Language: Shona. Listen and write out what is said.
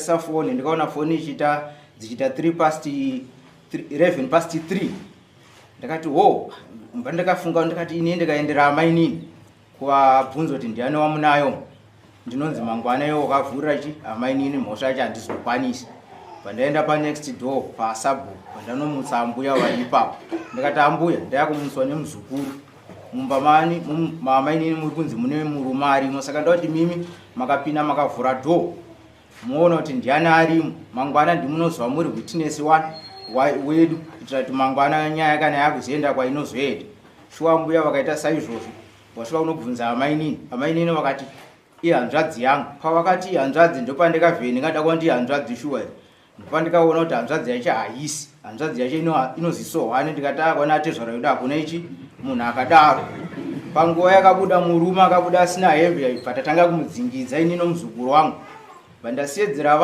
Phone ndikaona phone dzichita 11 past 3 ndakati ndakafunga ndikati ine ndikaendera amai nini kuabvunza kuti ndiani wamunayo ndinonzi mangwana iwo wakavhurira amai nini mhosva yacho handizokwanisi. Pandaenda next door pasabu pandanomutsa ambuya waipapo ndikati ambuya ndayakumutswa nemuzukuru mumba mamai nini muri kunzi mune murume arimo, saka ndoti mimi makapinda makavhura door muona kuti ndiani arimo, mangwana ndimunozwa muri witness wedu kuitira kuti mangwana nyaya kana yakuzoenda kwainozoenda. Shuwa mbuya vakaita saizvozvo wasvika unobvunza amai nini vakati ihanzvadzi yangu. Pavakati ihanzvadzi ndopandikavheni ndingada kuva ndihanzvadzi shuwa here, ndopandikaona kuti hanzvadzi yacho haisi, hanzvadzi yacho inozisohwane. Ndikati akwana atezvara kuda hakuna munhu akadaro. Panguva yakabuda murume akabuda asina hembe patatanga kumudzingidza inini nomuzukuru wangu pandasiedzera